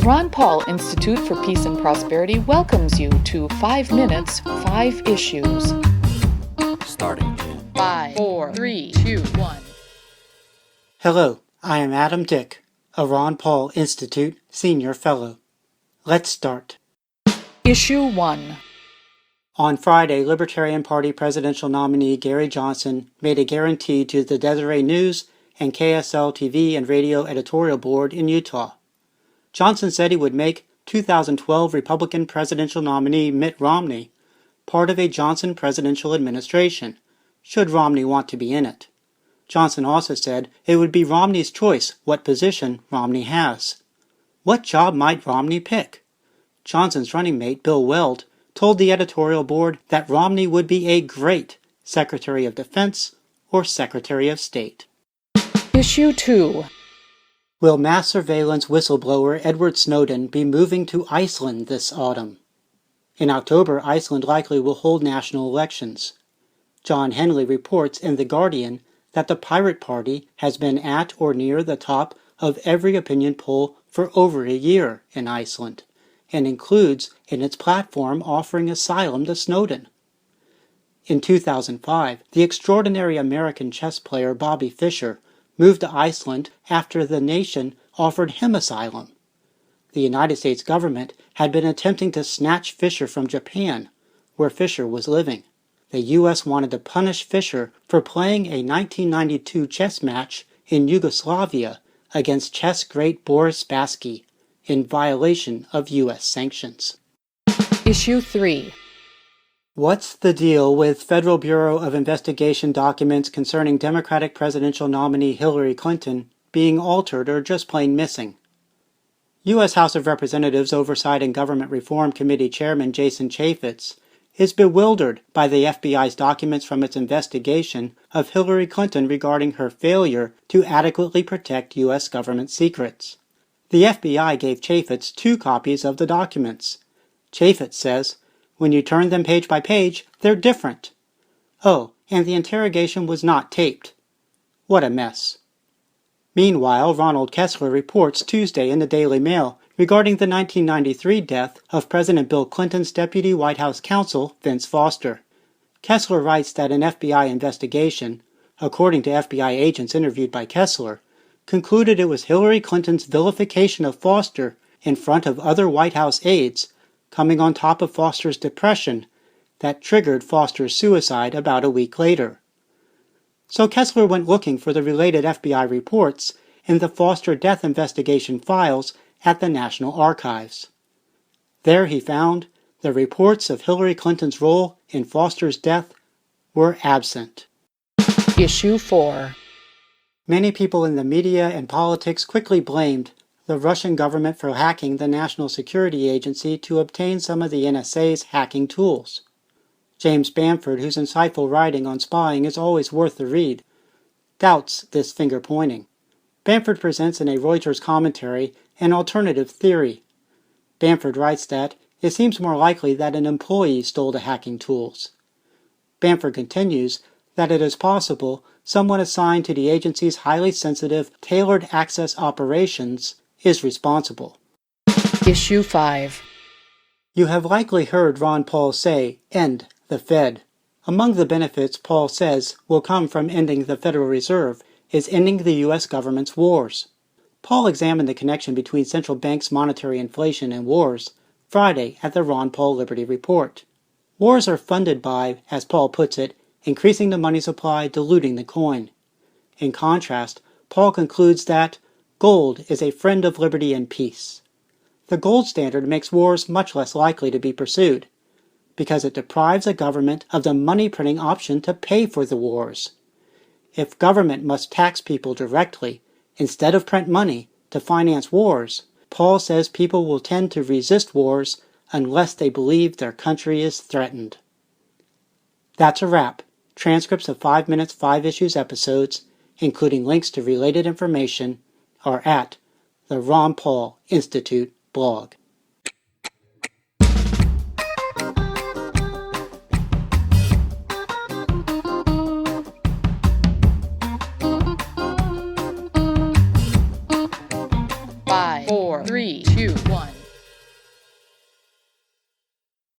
Ron Paul Institute for Peace and Prosperity welcomes you to 5 Minutes, 5 Issues. Starting in 5, 4, 3, 2, 1. Hello, I am Adam Dick, a Ron Paul Institute Senior Fellow. Let's start. Issue 1. On Friday, Libertarian Party presidential nominee Gary Johnson made a guarantee to the Deseret News and KSL TV and Radio editorial board in Utah. Johnson said he would make 2012 Republican presidential nominee Mitt Romney part of a Johnson presidential administration, should Romney want to be in it. Johnson also said it would be Romney's choice what position Romney has. What job might Romney pick? Johnson's running mate Bill Weld told the editorial board that Romney would be a great Secretary of Defense or Secretary of State. Issue 2. Will mass surveillance whistleblower Edward Snowden be moving to Iceland this autumn? In October, Iceland likely will hold national elections. John Henley reports in The Guardian that the Pirate Party has been at or near the top of every opinion poll for over a year in Iceland, and includes in its platform offering asylum to Snowden. In 2005, the extraordinary American chess player Bobby Fischer moved to Iceland after the nation offered him asylum. The United States government had been attempting to snatch Fischer from Japan, where Fischer was living. The U.S. wanted to punish Fischer for playing a 1992 chess match in Yugoslavia against chess great Boris Spassky in violation of U.S. sanctions. Issue 3. What's the deal with Federal Bureau of Investigation documents concerning Democratic presidential nominee Hillary Clinton being altered or just plain missing? U.S. House of Representatives Oversight and Government Reform Committee Chairman Jason Chaffetz is bewildered by the FBI's documents from its investigation of Hillary Clinton regarding her failure to adequately protect U.S. government secrets. The FBI gave Chaffetz 2 copies of the documents. Chaffetz says, when you turn them page by page, they're different. Oh, and the interrogation was not taped. What a mess. Meanwhile, Ronald Kessler reports Tuesday in the Daily Mail regarding the 1993 death of President Bill Clinton's deputy White House counsel, Vince Foster. Kessler writes that an FBI investigation, according to FBI agents interviewed by Kessler, concluded it was Hillary Clinton's vilification of Foster in front of other White House aides, coming on top of Foster's depression, that triggered Foster's suicide about a week later. So Kessler went looking for the related FBI reports in the Foster death investigation files at the National Archives. There he found the reports of Hillary Clinton's role in Foster's death were absent. Issue 4. Many people in the media and politics quickly blamed the Russian government for hacking the National Security Agency to obtain some of the NSA's hacking tools. James Bamford, whose insightful writing on spying is always worth the read, doubts this finger-pointing. Bamford presents in a Reuters commentary an alternative theory. Bamford writes that it seems more likely that an employee stole the hacking tools. Bamford continues that it is possible someone assigned to the agency's highly sensitive, tailored access operations is responsible. Issue 5. You have likely heard Ron Paul say, "End the Fed." Among the benefits Paul says will come from ending the Federal Reserve is ending the U.S. government's wars. Paul examined the connection between central banks' monetary inflation and wars Friday at the Ron Paul Liberty Report. Wars are funded by, as Paul puts it, increasing the money supply, diluting the coin. In contrast, Paul concludes that gold is a friend of liberty and peace. The gold standard makes wars much less likely to be pursued, because it deprives a government of the money-printing option to pay for the wars. If government must tax people directly, instead of print money, to finance wars, Paul says people will tend to resist wars unless they believe their country is threatened. That's a wrap. Transcripts of 5 Minutes, 5 Issues episodes, including links to related information, are at the Ron Paul Institute blog. 4, 3, 2, 1.